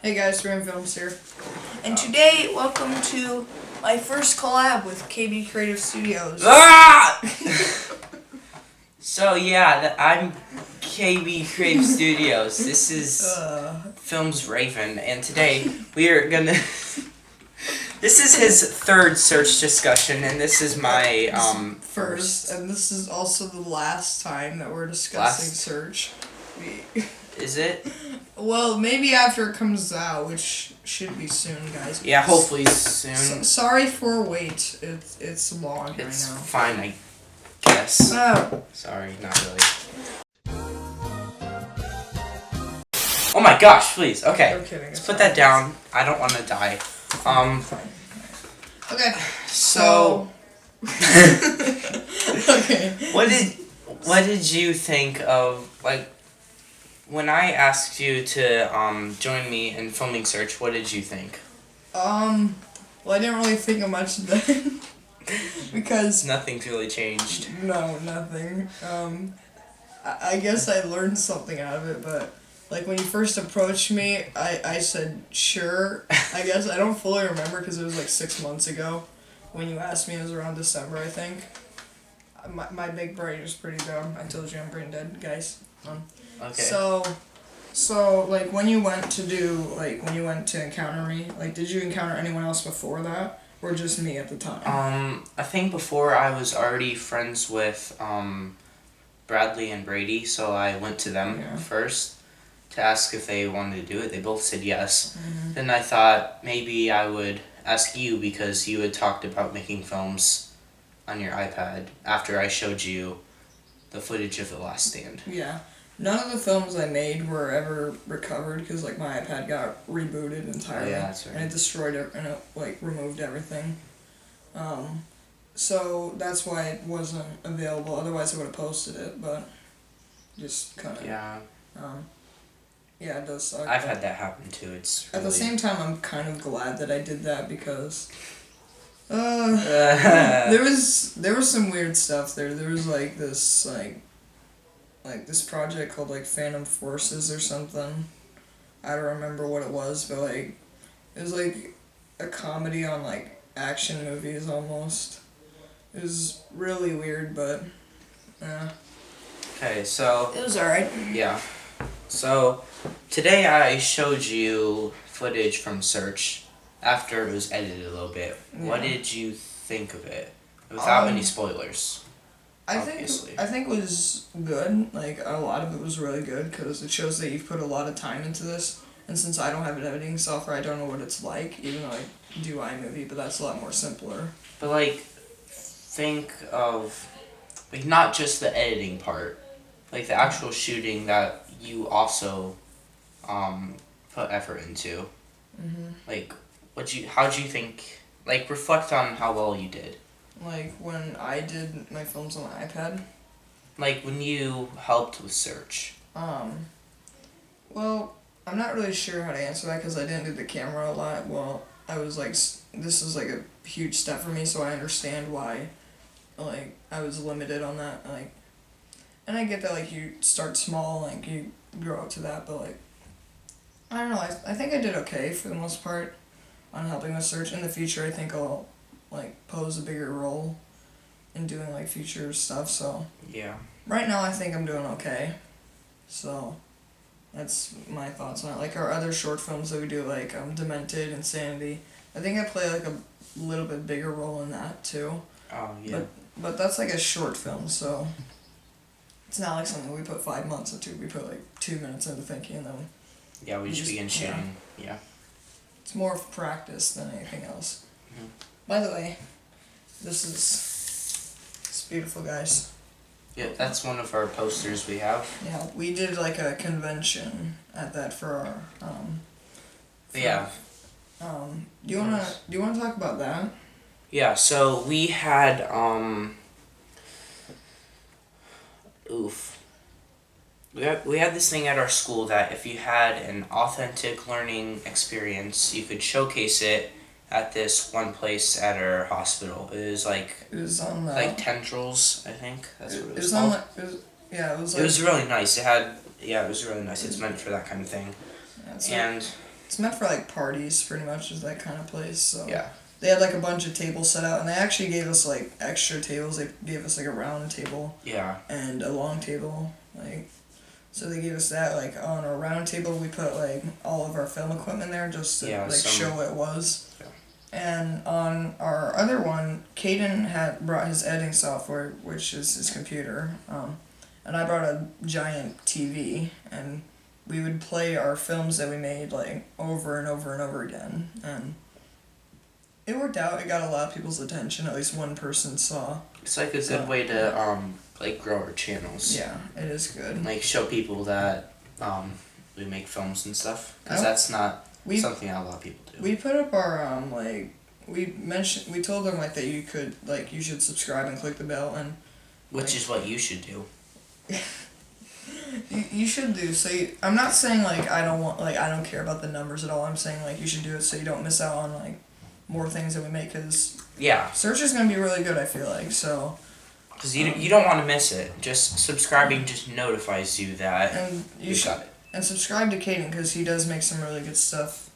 Hey guys, Ram Films here. And today, welcome to my first collab with KB Creative Studios. Ah! So yeah, I'm KB Creative Studios. This is Films Raven, and today we are gonna. This is his third search discussion, and this is my first. And this is also the last time that we're discussing search. Is it? Well, maybe after it comes out, which should be soon, guys. Yeah, hopefully soon. Sorry for wait. It's long right now. It's fine, I guess. Oh. Sorry, not really. Oh my gosh, please. Okay. I'm kidding. Let's put that down. I don't want to die. Fine. Okay. So. Okay. What did you think of, like, when I asked you to join me in filming search? What did you think? Well, I didn't really think of much then because nothing's really changed. No, nothing. I guess I learned something out of it, but like when you first approached me, I said sure. I guess I don't fully remember because it was like 6 months ago when you asked me. It was around December, I think. My big brain is pretty dumb. I told you I'm brain dead, guys. Okay. So like when you went to encounter me, like did you encounter anyone else before that, or just me at the time? I think before I was already friends with Bradley and Brady, so I went to them first to ask if they wanted to do it. They both said yes. Mm-hmm. Then I thought maybe I would ask you because you had talked about making films on your iPad after I showed you the footage of The Last Stand. Yeah. None of the films I made were ever recovered because like my iPad got rebooted entirely. Oh, yeah, that's right. And it destroyed it and it like removed everything. So that's why it wasn't available. Otherwise I would have posted it, but just kind of yeah. Yeah, it does suck. I've had that happen too. It's really... At the same time, I'm kind of glad that I did that because there was some weird stuff there. There was like this this project called like Phantom Forces or something. I don't remember what it was, but like it was like a comedy on like action movies almost. It was really weird, but Okay, so it was alright. Yeah. So today I showed you footage from Search after it was edited a little bit. Yeah. What did you think of it? Without any spoilers. I think it was good. Like a lot of it was really good because it shows that you've put a lot of time into this. And since I don't have an editing software, I don't know what it's like. Even though I do iMovie, but that's a lot more simpler. But like, think of like not just the editing part, like the actual shooting that you also put effort into. Mm-hmm. Like, how'd you think? Like, reflect on how well you did. Like when I did my films on the iPad? Like when you helped with search? Well, I'm not really sure how to answer that because I didn't do the camera a lot. Well, I was like, this is like a huge step for me, so I understand why, like, I was limited on that. Like, and I get that, like, you start small, like, you grow up to that, but, like, I don't know, I think I did okay for the most part on helping with search. In the future, I think I'll like pose a bigger role in doing like future stuff, so yeah. Right now I think I'm doing okay. So that's my thoughts on it. Like our other short films that we do, like Demented, Insanity, I think I play like a little bit bigger role in that too. Oh yeah. But that's like a short film, so it's not like something we put 5 months into. We put like 2 minutes into thinking and then we just begin shooting. Yeah. It's more of practice than anything else. Mm-hmm. By the way, it's beautiful, guys. Yeah, that's one of our posters we have. Yeah, we did like a convention at that for our yeah. Do you wanna talk about that? Yeah, so we had we had this thing at our school that if you had an authentic learning experience, you could showcase it at this one place at our hospital. It was on like Tendrils, I think. That's what it was called. It was really nice. It was really nice. It's meant for that kind of thing. Yeah, it's meant for like parties, pretty much, is that kind of place. So Yeah. they had like a bunch of tables set out, and they actually gave us like extra tables. They gave us like a round table Yeah. and a long table, like. So they gave us that, like, on a round table we put, like, all of our film equipment there just to, Yeah, like, some- show what it was. Yeah. And on our other one, Caden had brought his editing software, which is his computer, and I brought a giant TV, and we would play our films that we made, like, over and over and over again, and it worked out. It got a lot of people's attention. At least one person saw. It's like a good way to like grow our channels. Yeah, it is good. Like show people that we make films and stuff, because Oh. that's not We something that a lot of people do. We put up our like we told them like that you could like you should subscribe and click the bell, and Which is what you should do. you should do so. I'm not saying like I don't care about the numbers at all. I'm saying like you should do it so you don't miss out on like more things that we make, because Yeah. search is gonna be really good. I feel like so. Because you don't want to miss it. Just subscribing just notifies you that And you got it. And subscribe to Caden, because he does make some really good stuff.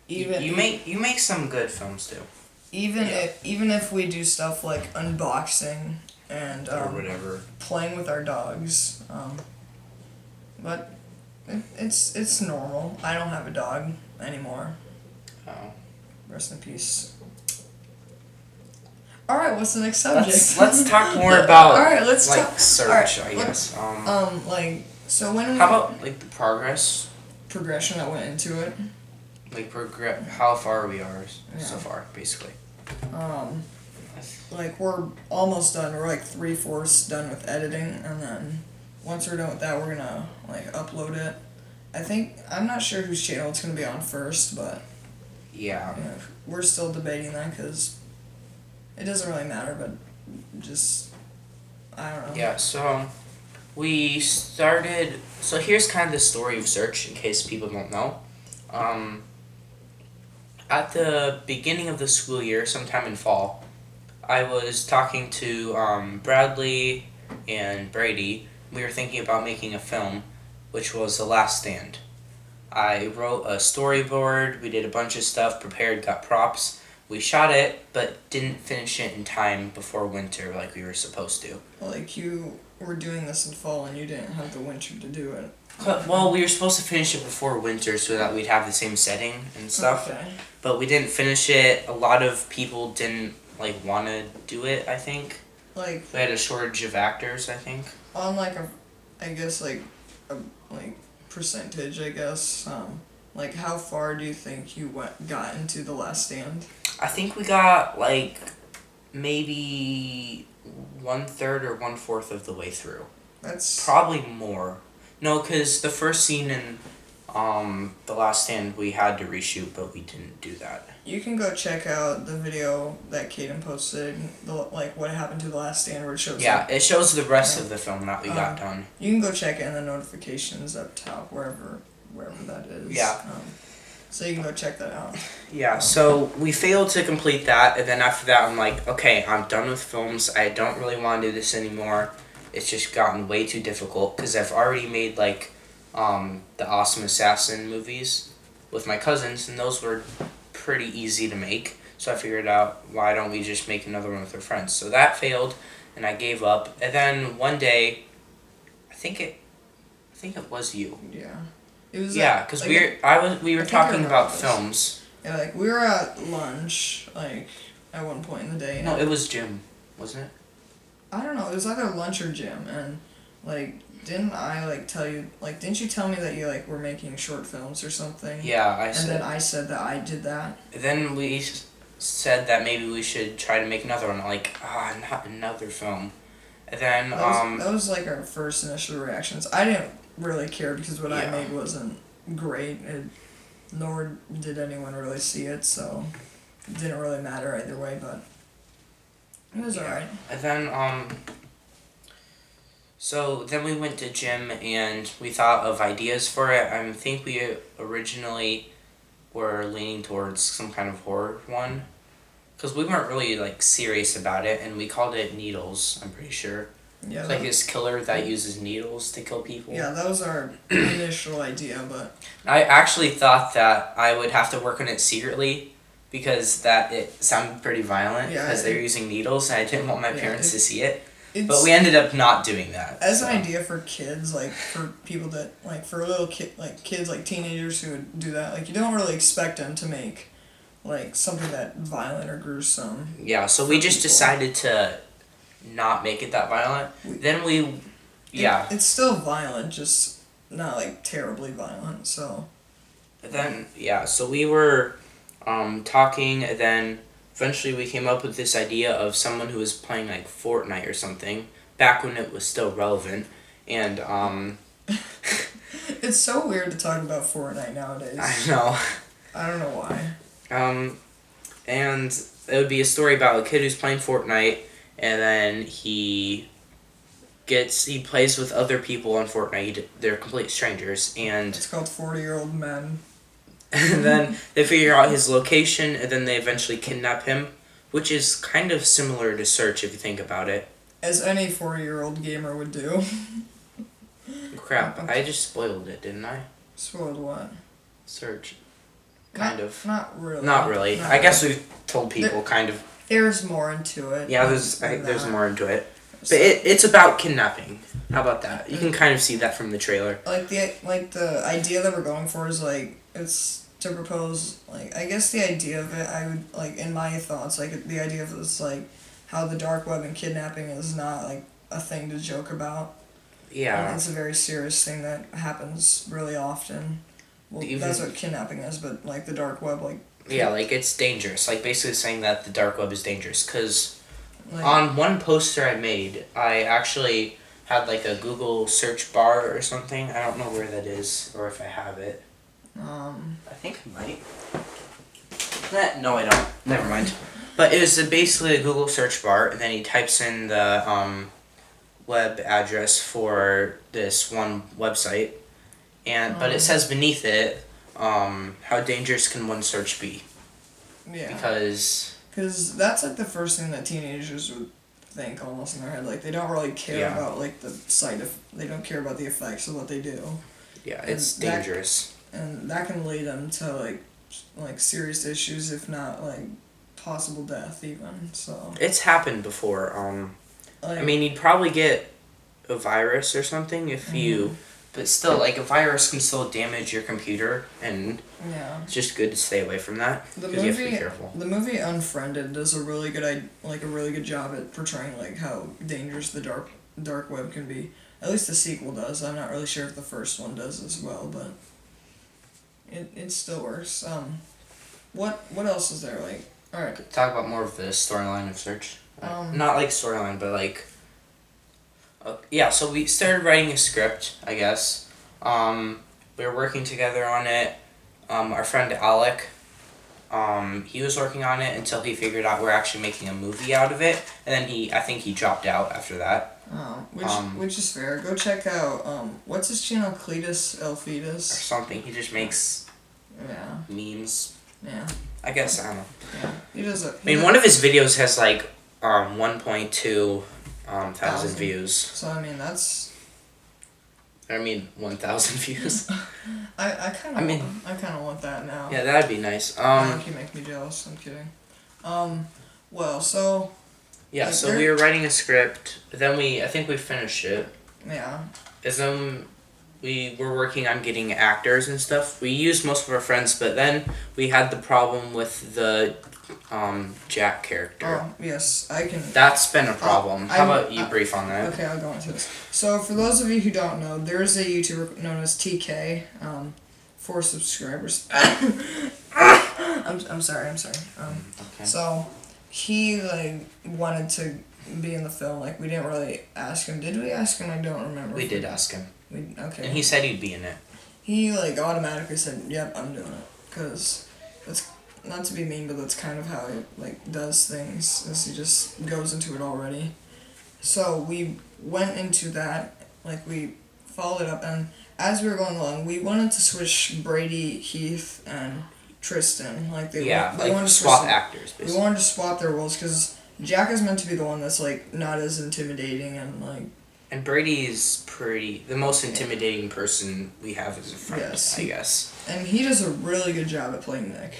Even You make some good films too. even if we do stuff like unboxing and Or whatever. playing with our dogs, but it's normal. I don't have a dog anymore. Oh. Rest in peace. All right, what's the next subject? Let's talk more about all right, let's like talk search, all right, I guess. like so when How about like the progress? progression that went into it? Like how far we are so Yeah. far, basically. Like we're almost done. We're like 3/4 done with editing, and then once we're done with that, we're gonna like upload it. I'm not sure whose channel it's gonna be on first, but Yeah. you know, we're still debating that because it doesn't really matter. But just I don't know. Yeah, so we started. So here's kind of the story of Search, in case people don't know. At the beginning of the school year, sometime in fall, I was talking to Bradley and Brady. We were thinking about making a film, which was The Last Stand. I wrote a storyboard, we did a bunch of stuff, prepared, got props. We shot it, but didn't finish it in time before winter like we were supposed to. Like you were doing this in fall, and you didn't have the winter to do it. Well, we were supposed to finish it before winter so that we'd have the same setting and stuff. Okay. But we didn't finish it. A lot of people didn't like want to do it, I think. Like We had a shortage of actors, I think. on like I guess like a percentage, I guess. Like how far do you think you got into The Last Stand? I think we got like maybe 1/3 or 1/4 of the way through. That's Probably more. No, because the first scene in The Last Stand we had to reshoot, but we didn't do that. You can go check out the video that Caden posted, like what happened to The Last Stand, where it shows. Yeah, it shows the rest Yeah. of the film that we got done. You can go check it in the notifications up top, wherever that is. Yeah. So you can go check that out. Yeah, so we failed to complete that, and then after that I'm like, okay, I'm done with films. I don't really want to do this anymore. It's just gotten way too difficult, because I've already made like the Awesome Assassin movies with my cousins, and those were pretty easy to make. So I figured out, why don't we just make another one with our friends? So that failed, and I gave up. And then one day, I think it was you. Yeah. It was. Yeah, because we were I think I talking remember about this. films. Yeah, like we were at lunch, like at one point in the day. No, and it was Jim, wasn't it? I don't know. It was either lunch or gym, and like didn't I like tell you like didn't you tell me that you like were making short films or something? Yeah, I And said. then I said that I did that. Then we said that maybe we should try to make another one. Like, not another film. And then That was like our first initial reactions. I didn't really care because what I Yeah. made wasn't great, nor did anyone really see it, so it didn't really matter either way. But it was alright. And then so then we went to gym and we thought of ideas for it. I think we originally were leaning towards some kind of horror one, because we weren't really like serious about it, and we called it Needles, I'm pretty sure. Yeah. It's like this killer that uses needles to kill people. Yeah, that was our initial idea, but I actually thought that I would have to work on it secretly because that it sounded pretty violent because they're using needles and I didn't want my parents to see it. But we ended up not doing that. As an idea for kids, like for people that like for little kids like teenagers who would do that, like you don't really expect them to make like something that violent or gruesome. Yeah, so we just decided to not make it that violent. Then it's still violent, just not like terribly violent. So then so we were talking, and then eventually we came up with this idea of someone who was playing like Fortnite or something back when it was still relevant, and it's so weird to talk about Fortnite nowadays. I know. I don't know why. And it would be a story about a kid who's playing Fortnite, and then he plays with other people on Fortnite. They're complete strangers, and it's called 40-Year-Old Men. And then they figure out his location, and then they eventually kidnap him, which is kind of similar to Search if you think about it. As any 40-year-old gamer would do. Crap, I just spoiled it, didn't I? Spoiled what? Search. Kind of. Not really. Not really. I guess we've told people kind of. There's more into it. Yeah, there's more into it. But it's about kidnapping. How about that? You can kind of see that from the trailer. Like the idea that we're going for is like it's to propose like I guess the idea of it I would like in my thoughts like the idea of it's like how the dark web and kidnapping is not like a thing to joke about. Yeah. And it's a very serious thing that happens really often. Well, that's what kidnapping is, but like the dark web, like. Yeah, like it's dangerous. Like basically saying that the dark web is dangerous, because on one poster I made, I actually had like a Google search bar or something. I don't know where that is or if I have it. I think I might. No, I don't. Never mind. But it was basically a Google search bar, and then he types in the web address for this one website. But it says beneath it, how dangerous can one search be? Yeah. Because that's like the first thing that teenagers would think almost in their head. Like they don't really care about like the they don't care about the effects of what they do. Yeah, it's dangerous. And that can lead them to like serious issues, if not like possible death even. So. It's happened before. I mean, you'd probably get a virus or something if you. But still, like, a virus can still damage your computer, and it's just good to stay away from that, because you have to be careful. The movie Unfriended does a really good job at portraying, like, how dangerous the dark web can be. At least the sequel does. I'm not really sure if the first one does as well, but it still works. What else is there, like, alright. Talk about more of the storyline of Search. Not, like, storyline, but, like... so we started writing a script, I guess. We were working together on it. Our friend Alec, he was working on it until he figured out we're actually making a movie out of it, and then I think he dropped out after that. Which is fair. Go check out, what's his channel, Cletus Elfitus? Or something. He just makes memes. Yeah. I guess, I don't know. Yeah. He does I mean, one of his videos has, like, 1.2 thousand views. So I mean that's. 1,000 views. I kind of want that now. Yeah, that'd be nice. You make me jealous. I'm kidding. Well, so. Yeah, like so we were writing a script. Then I think we finished it. Yeah. And then we were working on getting actors and stuff. We used most of our friends, but then we had the problem with the Jack character. Oh, yes, I can... That's been a problem. How about you brief on that? Okay, I'll go into this. So, for those of you who don't know, there's a YouTuber known as TK, 4 subscribers. I'm sorry. Okay. So, he, like, wanted to be in the film. Like, we didn't really ask him. Did we ask him? I don't remember. We did ask him. Okay. And he said he'd be in it. He, like, automatically said, yep, I'm doing it. Because that's... Not to be mean, but that's kind of how he, like, does things, is he just goes into it already. So we went into that, like, we followed it up, and as we were going along, we wanted to switch Brady, Heath, and Tristan. Like, they wanted to swap actors, basically. We wanted to swap their roles, because Jack is meant to be the one that's like not as intimidating and like. And Brady's the most intimidating person we have as a friend, Yes, I guess. And he does a really good job at playing Nick.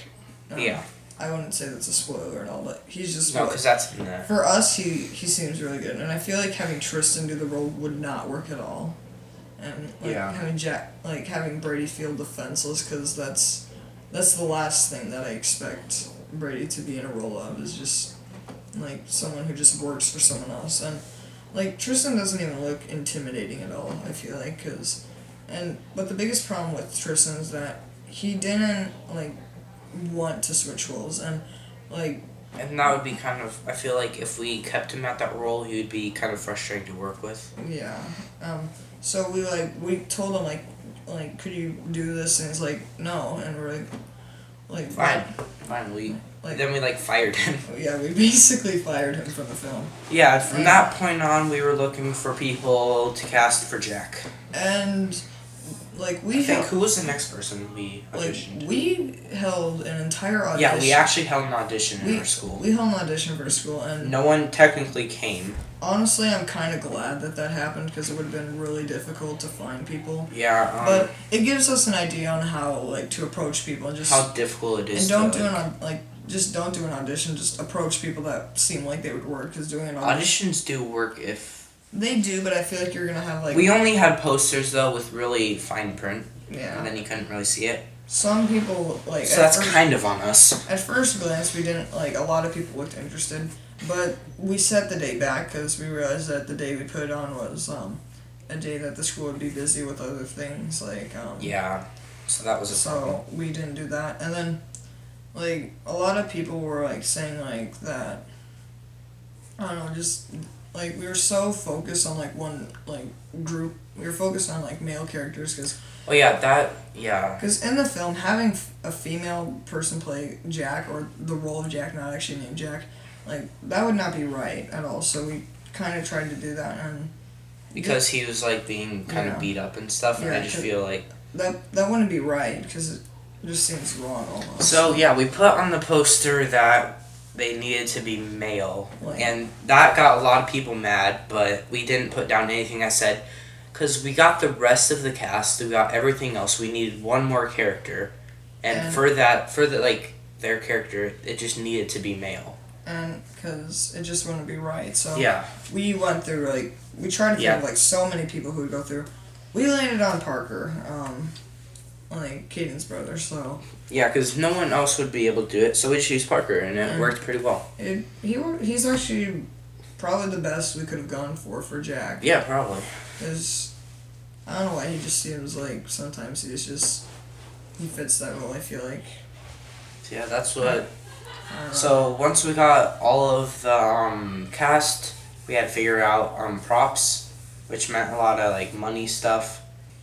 Yeah. I wouldn't say that's a spoiler at all, but he's just. No, because that's in there. For us, he seems really good, and I feel like having Tristan do the role would not work at all. And like having Brady feel defenseless, because that's the last thing that I expect Brady to be in a role of, is just like someone who just works for someone else. And like Tristan doesn't even look intimidating at all, I feel like, but the biggest problem with Tristan is that he didn't like want to switch roles, and like. And that would be kind of, I feel like if we kept him at that role, he would be kind of frustrating to work with. Yeah. So we told him like could you do this, and he's like no, and we're like fine. Then we fired him. Yeah, we basically fired him from the film. Yeah, from that point on, we were looking for people to cast for Jack. And who was the next person we auditioned? We held an entire audition. Yeah, we actually held an audition in our school. We held an audition for our school, and no one technically came. Honestly, I'm kind of glad that happened, because it would have been really difficult to find people. Yeah. But it gives us an idea on how to approach people, and just how difficult it is. And just don't do an audition. Just approach people that seem like they would work, because doing an audition. Auditions do work if. They do, but I feel like you're gonna have We only had posters though with really fine print. Yeah. And then you couldn't really see it. Some people So that's kind of on us. At first glance, we didn't a lot of people looked interested, but we set the date back because we realized that the day we put it on was a day that the school would be busy with other things Yeah. So that was a problem. So we didn't do that, and then a lot of people were saying that. I don't know, just. We were so focused on one group. We were focused on male characters, because. Oh yeah. Because in the film, having a female person play Jack, or the role of Jack, not actually named Jack, that would not be right at all. So we kind of tried to do that, and. Because he was being kind of beat up and stuff, and I just feel like. That wouldn't be right, because it just seems wrong almost. So yeah, we put on the poster that. They needed to be male, and that got a lot of people mad, but we didn't put down anything that said, because we got the rest of the cast, we got everything else, we needed one more character, and for their character, it just needed to be male. And because it just wouldn't be right, so yeah. We went through, we tried to think of, so many people who would go through. We landed on Parker, Caden's brother, so... Yeah, because no one else would be able to do it, so we chose Parker, and it worked pretty well. He's actually probably the best we could have gone for Jack. Yeah, probably. Because, I don't know why, he just seems sometimes he fits that role, I feel like. Yeah, that's what... So, once we got all of the cast, we had to figure out props, which meant a lot of, money stuff.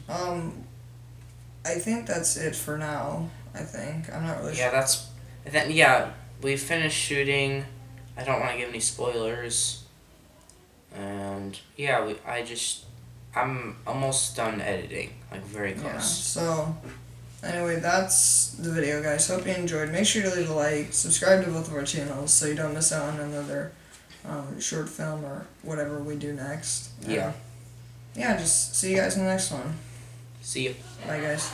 I think that's it for now. I'm not really sure. Yeah, we finished shooting. I don't want to give any spoilers. And yeah, I'm almost done editing, very close. Yeah, so anyway, that's the video, guys. Hope you enjoyed. Make sure to leave a like, subscribe to both of our channels so you don't miss out on another short film or whatever we do next. Yeah. Yeah, just see you guys in the next one. See you. Bye, guys.